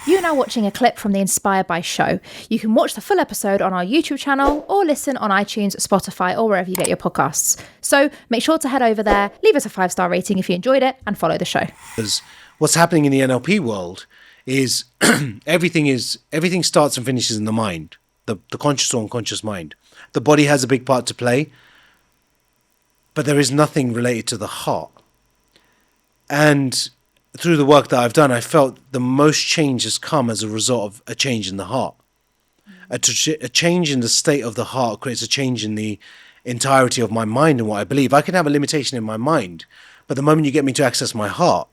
You're now watching a clip from the Inspired by show. You can watch the full episode on our YouTube channel or listen on iTunes, Spotify, or wherever you get your podcasts. So make sure to head over there, leave us a 5-star rating if you enjoyed it, and follow the show. What's happening in the NLP world is everything starts and finishes in the mind, the conscious or unconscious mind. The body has a big part to play, but there is nothing related to the heart. And through the work that I've done, I felt the most change has come as a result of a change in the heart. A change in the state of the heart creates a change in the entirety of my mind and what I believe. I can have a limitation in my mind, but the moment you get me to access my heart,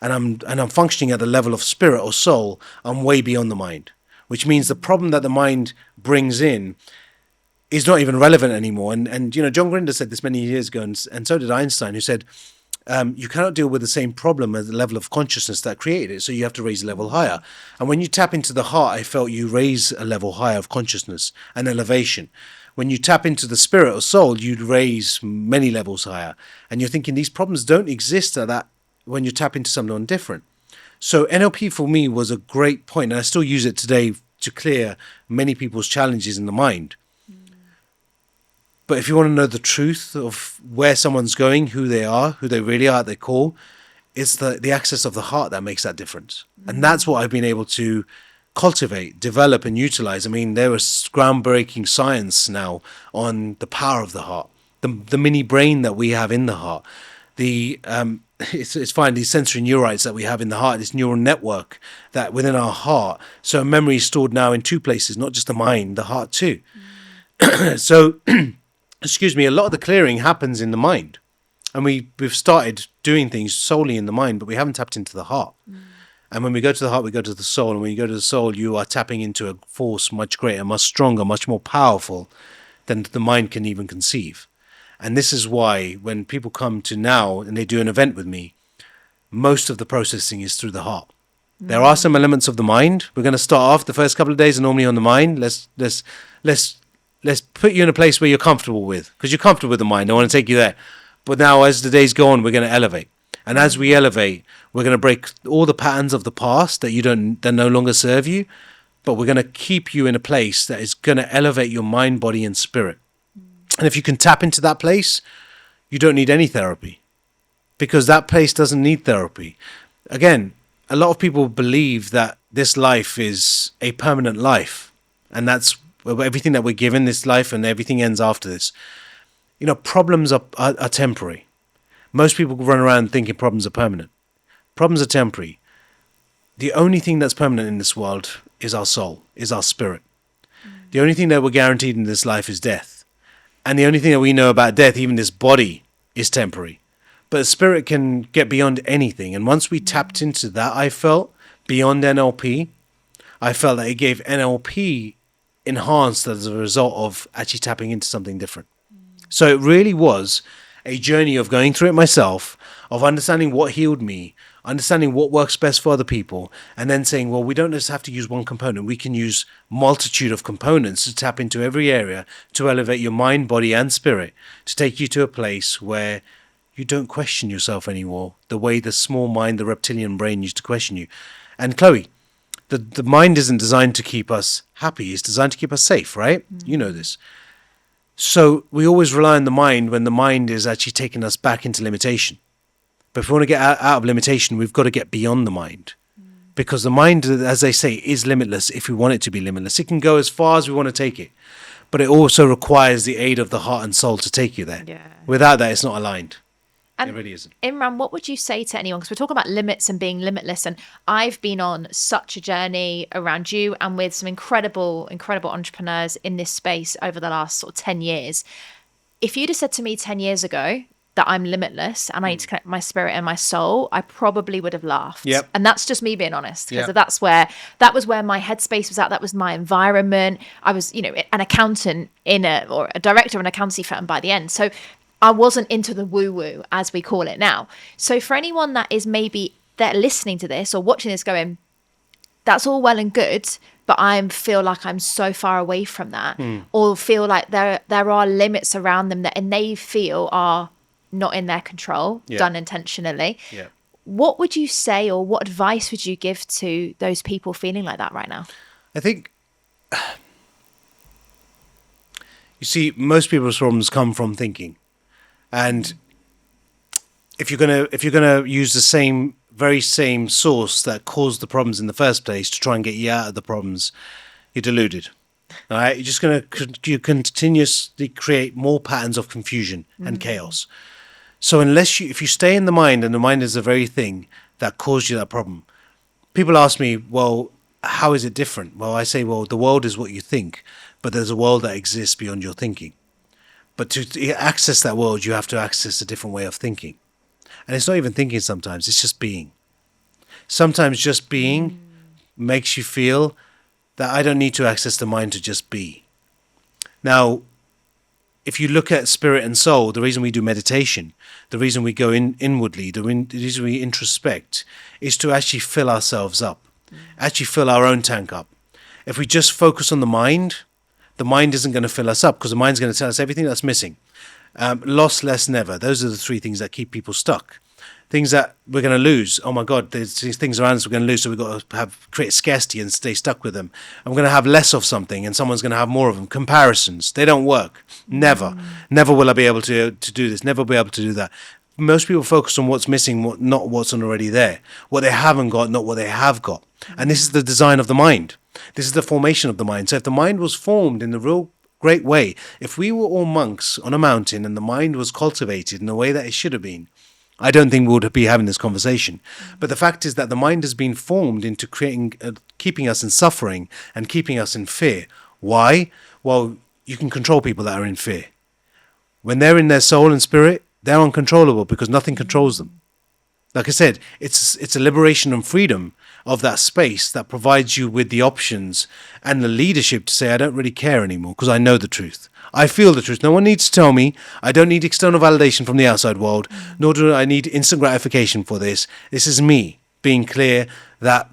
and I'm functioning at the level of spirit or soul, I'm way beyond the mind, which means the problem that the mind brings in is not even relevant anymore. And you know, John Grinder said this many years ago, and so did Einstein, who said, you cannot deal with the same problem at the level of consciousness that created it, so you have to raise a level higher. And when you tap into the heart, I felt you raise a level higher of consciousness and elevation. When you tap into the spirit or soul, you'd raise many levels higher. And you're thinking these problems don't exist at that when you tap into something different. So NLP for me was a great point, and I still use it today to clear many people's challenges in the mind. But if you want to know the truth of where someone's going, who they are, who they really are at their core, it's the access of the heart that makes that difference. And that's what I've been able to cultivate, develop, and utilize. I mean, there is groundbreaking science now on the power of the heart, the mini brain that we have in the heart, it's fine, these sensory neurites that we have in the heart, this neural network that within our heart. So memory is stored now in two places, not just the mind, the heart too. So excuse me, a lot of the clearing happens in the mind. And we've started doing things solely in the mind, but we haven't tapped into the heart. And when we go to the heart, we go to the soul. And when you go to the soul, you are tapping into a force much greater, much stronger, much more powerful than the mind can even conceive. And this is why when people come to now and they do an event with me, most of the processing is through the heart. There are some elements of the mind. We're going to start off, the first couple of days are normally on the mind. Let's put you in a place where you're comfortable with, because you're comfortable with the mind. I want to take you there. But now as the days go on, we're going to elevate. And as we elevate, we're going to break all the patterns of the past that no longer serve you. But we're going to keep you in a place that is going to elevate your mind, body, and spirit. And if you can tap into that place, you don't need any therapy, because that place doesn't need therapy. Again, a lot of people believe that this life is a permanent life, and that's everything that we're given this life, and everything ends after this. You know, problems are temporary. Most people run around thinking problems are permanent. Problems are temporary. The only thing that's permanent in this world is our soul, is our spirit. The only thing that we're guaranteed in this life is death. And the only thing that we know about death, even this body, is temporary. But the spirit can get beyond anything. And once we tapped into that, I felt, beyond NLP, I felt that it gave NLP enhanced as a result of actually tapping into something different. So it really was a journey of going through it myself, of understanding what healed me, understanding what works best for other people, and then saying, well, we don't just have to use one component. We can use multitude of components to tap into every area to elevate your mind, body, and spirit, to take you to a place where you don't question yourself anymore, the way the small mind, the reptilian brain used to question you. And Chloe, the mind isn't designed to keep us happy. It's designed to keep us safe, right? You know this. So we always rely on the mind when the mind is actually taking us back into limitation. But if we want to get out of limitation, we've got to get beyond the mind. Because the mind, as they say, is limitless if we want it to be limitless. It can go as far as we want to take it. But it also requires the aid of the heart and soul to take you there. Yeah. Without that, it's not aligned. And it really isn't. Imran, what would you say to anyone? Because we're talking about limits and being limitless. And I've been on such a journey around you and with some incredible entrepreneurs in this space over the last sort of 10 years. If you'd have said to me 10 years ago that I'm limitless and I need to connect my spirit and my soul, I probably would have laughed. Yep. And that's just me being honest, because that was where my headspace was at. That was my environment. I was, an accountant or a director of an accountancy firm by the end. So I wasn't into the woo-woo, as we call it now. So for anyone that is maybe they're listening to this or watching this going, that's all well and good, but I feel like I'm so far away from that, or feel like there are limits around them that and they feel are not in their control, done intentionally. Yeah. What would you say, or what advice would you give to those people feeling like that right now? I think, you see, most people's problems come from thinking. And if you're gonna use the very same source that caused the problems in the first place to try and get you out of the problems, you're deluded. All right, you're just you continuously create more patterns of confusion and chaos. So if you stay in the mind, and the mind is the very thing that caused you that problem, people ask me, well, how is it different? Well, I say, well, the world is what you think, but there's a world that exists beyond your thinking. But to access that world, you have to access a different way of thinking. And it's not even thinking sometimes, it's just being. Sometimes just being makes you feel that I don't need to access the mind to just be. Now, if you look at spirit and soul, the reason we do meditation, the reason we go inwardly, the reason we introspect, is to actually fill ourselves up, actually fill our own tank up. If we just focus on the mind isn't going to fill us up, because the mind's going to tell us everything that's missing. Loss, less, never. Those are the three things that keep people stuck. Things that we're going to lose. Oh my God, there's these things around us we're going to lose, so we've got to create scarcity and stay stuck with them. And we're going to have less of something, and someone's going to have more of them. Comparisons, they don't work. Never. Never will I be able to do this. Never be able to do that. Most people focus on what's missing, not what's already there. What they haven't got, not what they have got. And this is the design of the mind. This is the formation of the mind. So if the mind was formed in the real great way, if we were all monks on a mountain and the mind was cultivated in the way that it should have been, I don't think we would be having this conversation. But the fact is that the mind has been formed into keeping us in suffering and keeping us in fear. Why? Well, you can control people that are in fear. When they're in their soul and spirit, they're uncontrollable because nothing controls them. Like I said, it's a liberation and freedom of that space that provides you with the options and the leadership to say, I don't really care anymore because I know the truth. I feel the truth. No one needs to tell me. I don't need external validation from the outside world, nor do I need instant gratification for this. This is me being clear that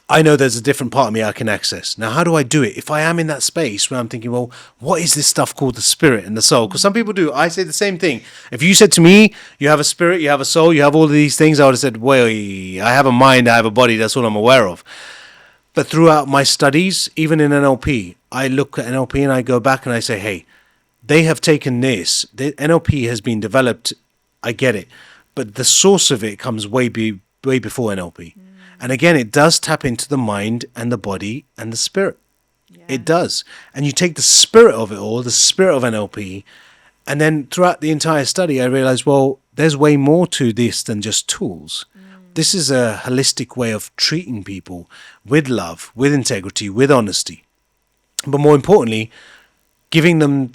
I know there's a different part of me I can access. Now, how do I do it? If I am in that space where I'm thinking, well, what is this stuff called the spirit and the soul? Because some people do. I say the same thing. If you said to me, you have a spirit, you have a soul, you have all of these things, I would have said, well, I have a mind, I have a body, that's all I'm aware of. But throughout my studies, even in NLP, I look at NLP and I go back and I say, hey, they have taken this. The NLP has been developed, I get it. But the source of it comes way before NLP. And again, it does tap into the mind and the body and the spirit. Yeah. It does. And you take the spirit of it all, the spirit of NLP, and then throughout the entire study, I realized, well, there's way more to this than just tools. This is a holistic way of treating people with love, with integrity, with honesty. But more importantly, giving them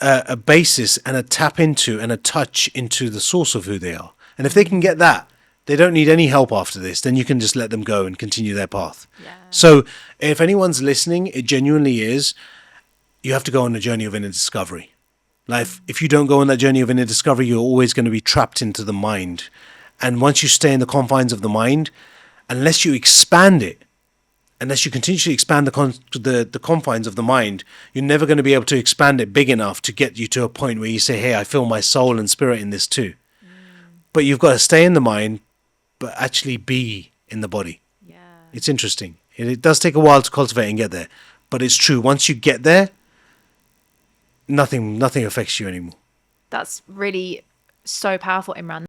a basis and a tap into and a touch into the source of who they are. And if they can get that, they don't need any help after this, then you can just let them go and continue their path. Yeah. So if anyone's listening, it genuinely is, you have to go on a journey of inner discovery. Like if you don't go on that journey of inner discovery, you're always going to be trapped into the mind. And once you stay in the confines of the mind, unless you expand it, unless you continuously expand the confines of the mind, you're never going to be able to expand it big enough to get you to a point where you say, hey, I feel my soul and spirit in this too. But you've got to stay in the mind, but actually be in the body. Yeah. It's interesting. It does take a while to cultivate and get there. But it's true. Once you get there, nothing affects you anymore. That's really so powerful, Imran.